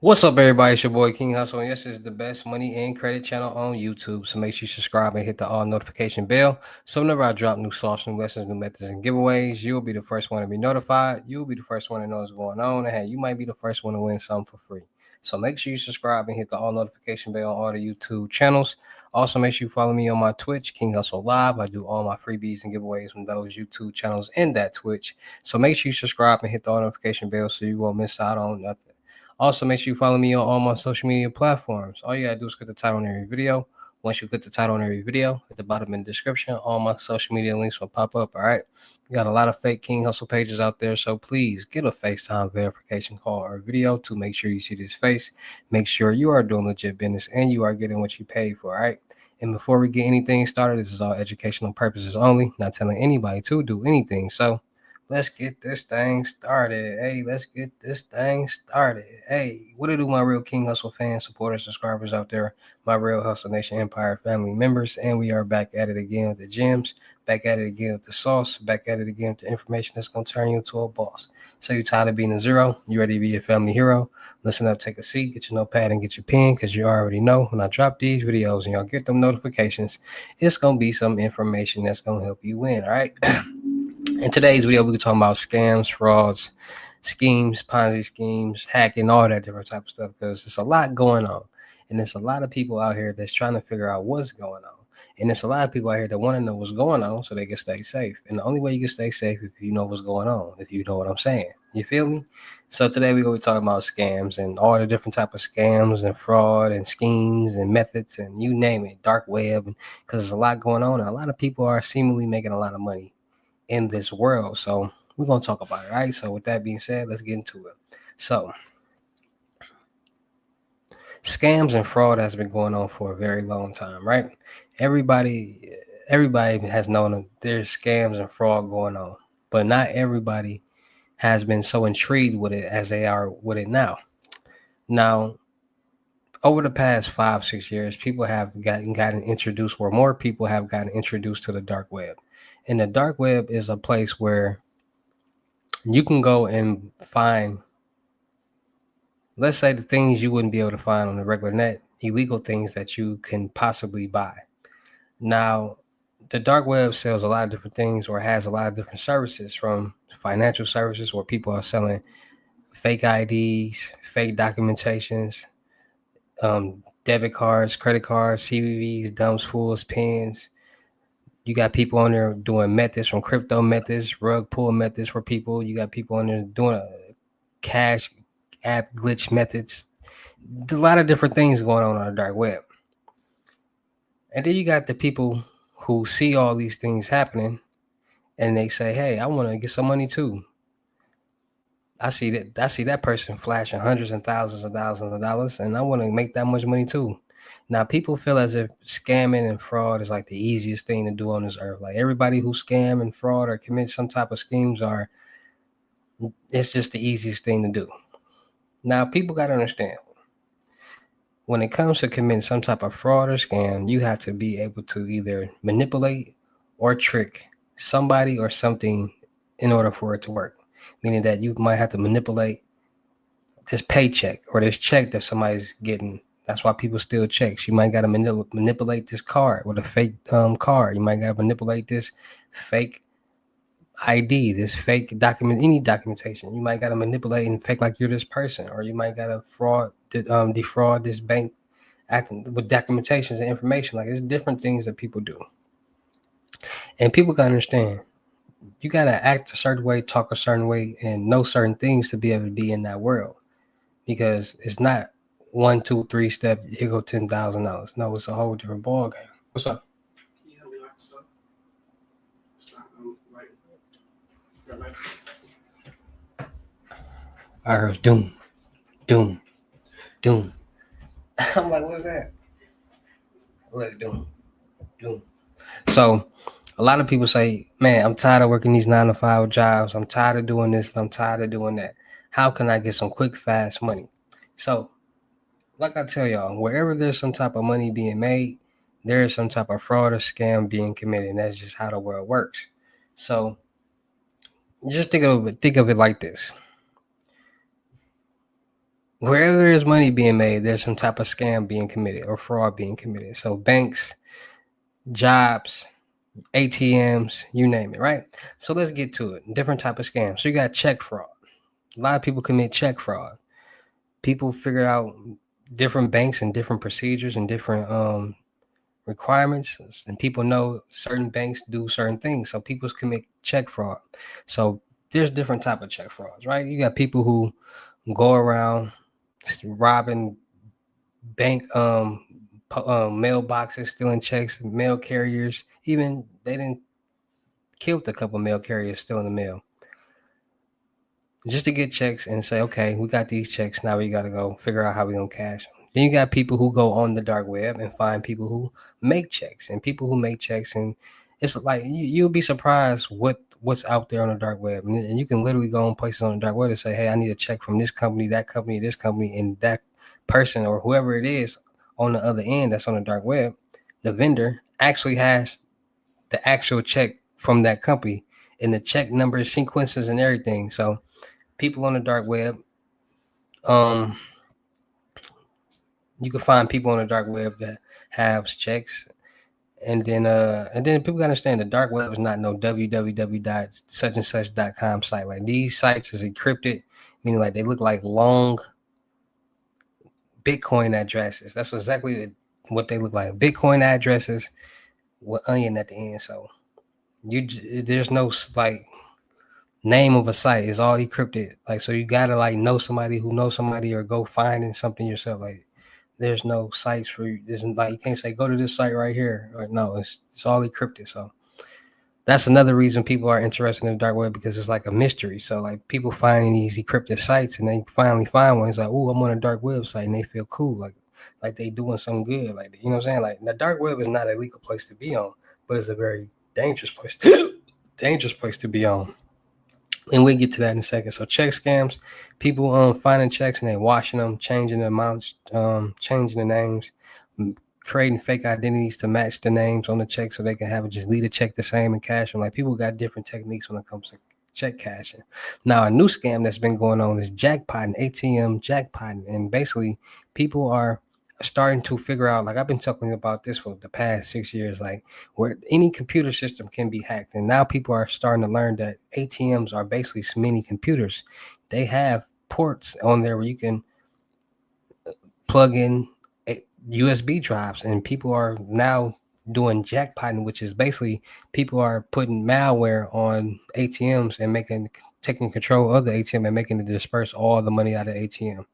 What's up, everybody? It's your boy King Hussle, and this is the best money and credit channel on YouTube. So make sure you subscribe and hit the all notification bell. So whenever I drop new sauce, new lessons, new methods, and giveaways, you'll be the first one to be notified. You'll be the first one to know what's going on, and hey, you might be the first one to win something for free. So make sure you subscribe and hit the all notification bell on all the YouTube channels. Also, make sure you follow me on my Twitch, King Hustle Live. I do all my freebies and giveaways from those YouTube channels and that Twitch. So make sure you subscribe and hit the all notification bell so you won't miss out on nothing. Also, make sure you follow me on all my social media platforms. All you gotta do is click the title on every video. Once you click the title on every video, at the bottom in the description, all my social media links will pop up. All right. You got a lot of fake King Hustle pages out there, so please get a FaceTime verification call or video to make sure you see this face. Make sure you are doing legit business and you are getting what you paid for. All right. And before we get anything started, this is all educational purposes only, not telling anybody to do anything. So let's get this thing started. Hey, let's get this thing started. Hey, what it do, my real King Hustle fans, supporters, subscribers out there, my real Hustle Nation Empire family members. And we are back at it again with the gems, back at it again with the sauce, back at it again with the information that's going to turn you into a boss. So you tired of being a zero? You ready to be a family hero? Listen up, take a seat, get your notepad and get your pen, because you already know when I drop these videos and y'all get them notifications, it's going to be some information that's going to help you win, all right? In today's video, we're talking about scams, frauds, schemes, Ponzi schemes, hacking, all that different type of stuff, because there's a lot going on. And there's a lot of people out here that's trying to figure out what's going on. And there's a lot of people out here that want to know what's going on so they can stay safe. And the only way you can stay safe is if you know what's going on, if you know what I'm saying. You feel me? So today we're going to be talking about scams and all the different type of scams and fraud and schemes and methods and you name it, dark web, because there's a lot going on. And a lot of people are seemingly making a lot of money in this world. So we're going to talk about it, right? So with that being said, let's get into it. So scams and fraud has been going on for a very long time, right? Everybody has known that there's scams and fraud going on, but not everybody has been so intrigued with it as they are with it now. Now, over the past 5-6 years, people have gotten introduced, or more people have gotten introduced to the dark web. And the dark web is a place where you can go and find, let's say, the things you wouldn't be able to find on the regular net, illegal things that you can possibly buy. Now, the dark web sells a lot of different things, or has a lot of different services, from financial services where people are selling fake IDs, fake documentations, debit cards, credit cards, CVVs, dumps, fools, pins. You got people on there doing methods, from crypto methods, rug pull methods for people. You got people on there doing cash app glitch methods. A lot of different things going on the dark web. And then you got the people who see all these things happening and they say, hey, I want to get some money too. I see that person flashing hundreds and thousands of dollars, and I want to make that much money too. Now, people feel as if scamming and fraud is like the easiest thing to do on this earth. Like, everybody who scam and fraud or commit some type of schemes it's just the easiest thing to do. Now, people got to understand, when it comes to committing some type of fraud or scam, you have to be able to either manipulate or trick somebody or something in order for it to work. Meaning that you might have to manipulate this paycheck or this check that somebody's getting. That's why people steal checks. You might got to manipulate this card with a fake card. You might got to manipulate this fake ID, this fake document, any documentation. You might got to manipulate and fake like you're this person, or you might got to defraud this bank acting with documentations and information. Like, there's different things that people do, and people gotta understand. You gotta act a certain way, talk a certain way, and know certain things to be able to be in that world, because it's not 1, 2, 3 step. Here go $10,000. No, it's a whole different ball game. What's up? Can you help me like stuff? I heard doom. I'm like, what's that? Let it doom. So a lot of people say, man, I'm tired of working these 9-to-5 jobs. I'm tired of doing this. I'm tired of doing that. How can I get some quick, fast money? So, like I tell y'all, wherever there's some type of money being made, there is some type of fraud or scam being committed. And that's just how the world works. So just think of it like this. wherever there is money being made, there's some type of scam being committed or fraud being committed. So banks, jobs, ATMs, you name it, right? So let's get to it. Different type of scams. So you got check fraud. A lot of people commit check fraud. People figure out different banks and different procedures and different requirements, and people know certain banks do certain things. So people commit check fraud. So there's different type of check frauds, right? You got people who go around robbing bank mailboxes, stealing checks, mail carriers. Even they didn't killed a couple mail carriers stealing the mail just to get checks and say, okay, we got these checks. Now we got to go figure out how we're going to cash them. Then you got people who go on the dark web and find people who make checks and people who make checks. And it's like you'll be surprised what's out there on the dark web. And you can literally go on places on the dark web and say, hey, I need a check from this company, this company, and that person or whoever it is on the other end that's on the dark web. The vendor actually has the actual check from that company and the check numbers, sequences, and everything. So people on the dark web, you can find people on the dark web that have checks, and then people gotta understand the dark web is not no www.suchandsuch.com site. Like these sites is encrypted, meaning like they look like long Bitcoin addresses. That's exactly what they look like. Bitcoin addresses with onion at the end. So there's no like name of a site. It's all encrypted. Like, so you gotta like know somebody who knows somebody or go finding something yourself. Like there's no sites for you. There's like you can't say go to this site right here. Or no, it's all encrypted. So that's another reason people are interested in the dark web, because it's like a mystery. So like people finding these encrypted sites and they finally find one. It's like, oh, I'm on a dark website, and they feel cool, like they doing something good. Like, you know what I'm saying? Like the dark web is not a legal place to be on, but it's a very dangerous place to be on. And we'll get to that in a second. So check scams, people finding checks and they washing them, changing the amounts, changing the names, creating fake identities to match the names on the check so they can have it just leave the check the same and cash them. Like people got different techniques when it comes to check cashing. Now a new scam that's been going on is jackpotting, ATM jackpotting, and basically people are starting to figure out, like I've been talking about this for the past 6 years, like where any computer system can be hacked. And now people are starting to learn that ATMs are basically mini computers. They have ports on there where you can plug in USB drives, and people are now doing jackpotting, which is basically people are putting malware on ATMs and taking control of the ATM and making it disperse all the money out of the ATM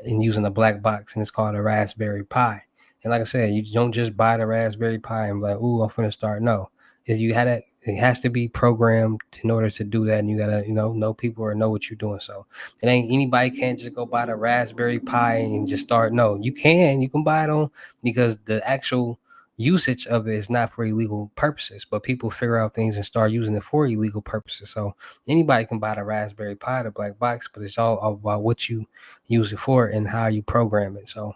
and using a black box, and it's called a Raspberry Pi. And like I said, you don't just buy the Raspberry Pi and be like, "Ooh, I'm finna start." No, is you had it has to be programmed in order to do that, and you gotta know people or know what you're doing. So it ain't anybody can't just go buy the Raspberry Pi and just start. No, you can buy it on, because the actual usage of it is not for illegal purposes, but people figure out things and start using it for illegal purposes. So anybody can buy the Raspberry Pi, the black box, but it's all about what you use it for and how you program it. So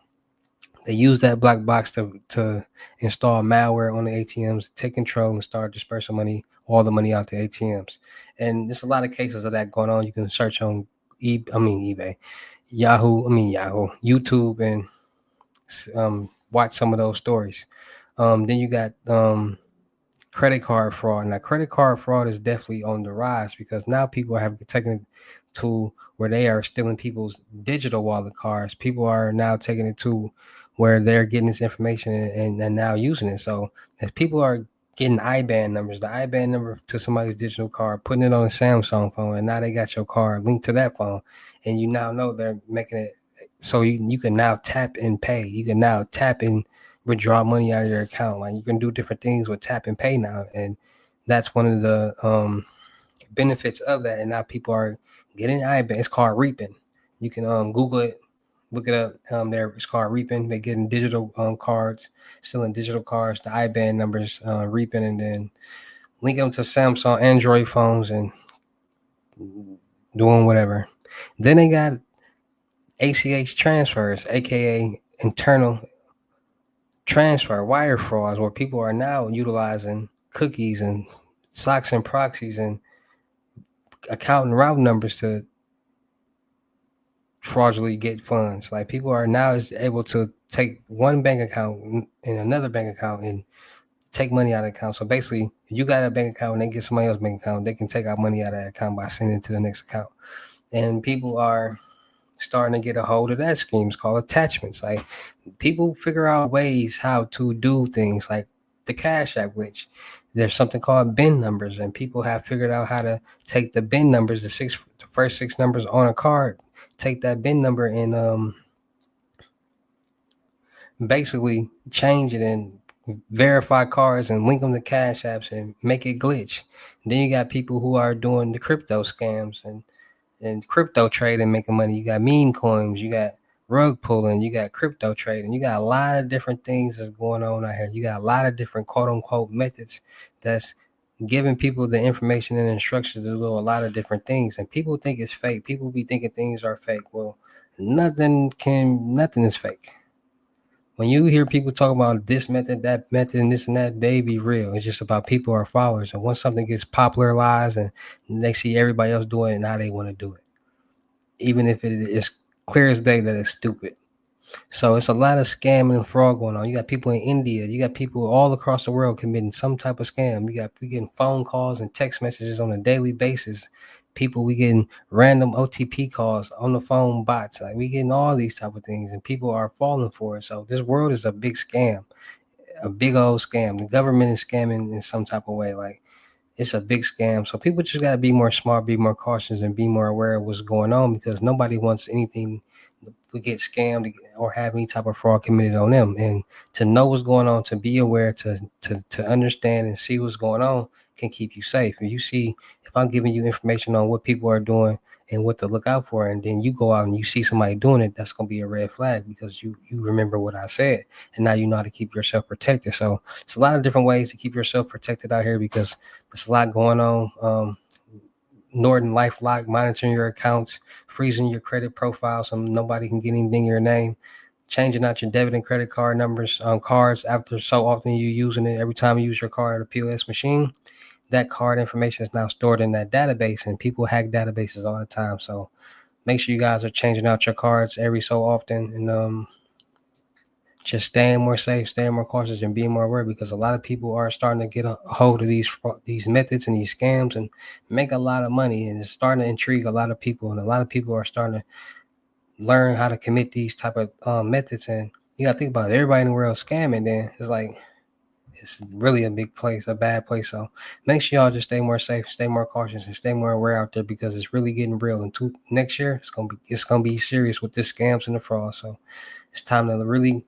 they use that black box to install malware on the ATMs, take control, and start dispersing all the money out to ATMs. And there's a lot of cases of that going on. You can search on eBay, Yahoo, YouTube, and watch some of those stories. Then you got credit card fraud. Now, credit card fraud is definitely on the rise, because now people have taken it to where they are stealing people's digital wallet cards. People are now taking it to where they're getting this information and now using it. So as people are getting IBAN numbers, the IBAN number to somebody's digital card, putting it on a Samsung phone, and now they got your card linked to that phone, and you now know they're making it so you can now tap and pay. You can now tap and withdraw money out of your account. Like you can do different things with tap and pay now, and that's one of the benefits of that. And now people are getting IBAN. It's called reaping. You can Google it, look it up. There it's called reaping. They're getting digital cards, selling digital cards, the IBAN numbers, reaping, and then linking them to Samsung Android phones and doing whatever. Then they got ACH transfers, aka internal transfer wire frauds, where people are now utilizing cookies and socks and proxies and account and route numbers to fraudulently get funds. Like people are now is able to take one bank account and another bank account and take money out of the account. So basically, if you got a bank account and they get somebody else's bank account, they can take out money out of that account by sending it to the next account. And people are starting to get a hold of that scheme. It's called attachments. Like people figure out ways how to do things like the Cash App glitch. There's something called bin numbers, and people have figured out how to take the bin numbers, the first six numbers on a card, take that bin number and basically change it and verify cards and link them to Cash Apps and make it glitch. And then you got people who are doing the crypto scams and crypto trading, making money. You got meme coins, you got rug pulling, you got crypto trading, you got a lot of different things that's going on out here. You got a lot of different quote unquote methods that's giving people the information and instruction to do a lot of different things. And people think it's fake. People be thinking things are fake. Well, nothing is fake. When you hear people talk about this method, that method, and this and that, they be real. It's just about people or followers. And once something gets popularized and they see everybody else doing it, now they want to do it, even if it is clear as day that it's stupid. So it's a lot of scamming and fraud going on. You got people in India, you got people all across the world committing some type of scam. We getting phone calls and text messages on a daily basis. We getting random OTP calls on the phone bots. Like we getting all these type of things, and people are falling for it. So this world is a big scam, a big old scam. The government is scamming in some type of way. Like it's a big scam. So people just got to be more smart, be more cautious, and be more aware of what's going on because nobody wants anything to get scammed or have any type of fraud committed on them. And to know what's going on, to be aware, to understand and see what's going on can keep you safe. If you see, if I'm giving you information on what people are doing and what to look out for, and then you go out and you see somebody doing it, that's gonna be a red flag because you remember what I said, and now you know how to keep yourself protected. So it's a lot of different ways to keep yourself protected out here because there's a lot going on. Norton LifeLock monitoring your accounts, freezing your credit profile so nobody can get anything in your name, changing out your debit and credit card numbers on cards after so often you using it. Every time you use your card at a POS machine, that card information is now stored in that database, and people hack databases all the time. So make sure you guys are changing out your cards every so often and just staying more safe, staying more cautious, and being more aware because a lot of people are starting to get a hold of these methods and these scams and make a lot of money, and it's starting to intrigue a lot of people, and a lot of people are starting to learn how to commit these type of methods. And you got to think about it, everybody in the world scamming. Then it's like it's really a big place, a bad place. So make sure y'all just stay more safe, stay more cautious, and stay more aware out there because it's really getting real. And next year, it's gonna be serious with this scams and the fraud. So it's time to really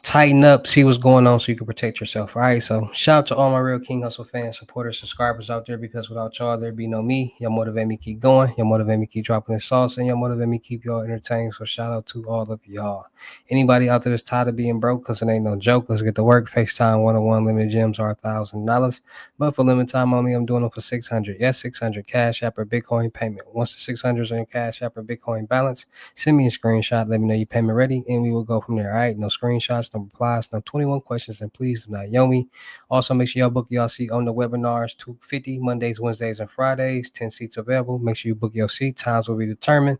tighten up, see what's going on so you can protect yourself. All right. So shout out to all my real King Hustle fans, supporters, subscribers out there because without y'all, there'd be no me. Y'all motivate me keep going. Y'all motivate me keep dropping the sauce and y'all motivate me keep y'all entertained. So shout out to all of y'all. Anybody out there that's tired of being broke because it ain't no joke, let's get to work. FaceTime 101 limited gems are $1,000. But for limited time only, I'm doing them for 600. Yes, 600 Cash App or Bitcoin payment. Once the 600 is in Cash App or Bitcoin balance, send me a screenshot. Let me know your payment ready and we will go from there. All right. No screenshots, no replies, no 21 questions, and please do not yell me. Also, make sure y'all book y'all seat on the webinars 250 Mondays, Wednesdays, and Fridays. 10 seats available. Make sure you book your seat. Times will be determined.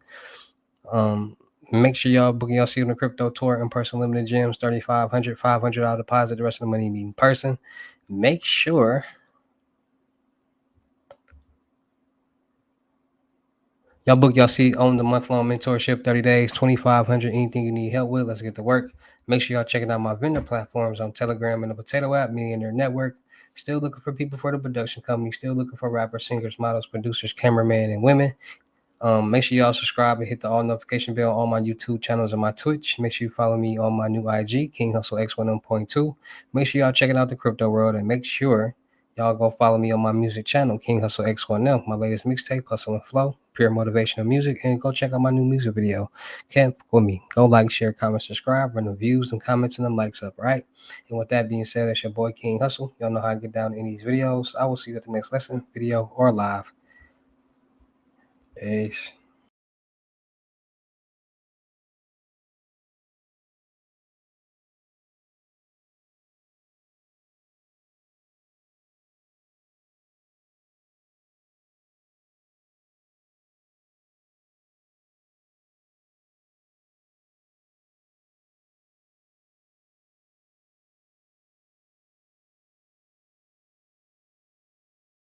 Make sure y'all book your seat on the crypto tour in person limited gems 3,500, $500 deposit. The rest of the money be in person. Make sure y'all book y'all seat on the month-long mentorship, 30 days, 2,500. Anything you need help with, let's get to work. Make sure y'all checking out my vendor platforms on Telegram and the Potato app, Millionaire Network. Still looking for people for the production company. Still looking for rappers, singers, models, producers, cameramen, and women. Make sure y'all subscribe and hit the all notification bell on my YouTube channels and my Twitch. Make sure you follow me on my new IG, King Hustle X10.2. Make sure y'all checking out the crypto world and make sure y'all go follow me on my music channel, King Hustle X1M, my latest mixtape, Hustle and Flow, pure motivational music, and go check out my new music video. Can't fuck with me. Go like, share, comment, subscribe, run the views and comments and the likes up, right? And with that being said, that's your boy King Hustle. Y'all know how to get down in these videos. I will see you at the next lesson, video, or live. Peace.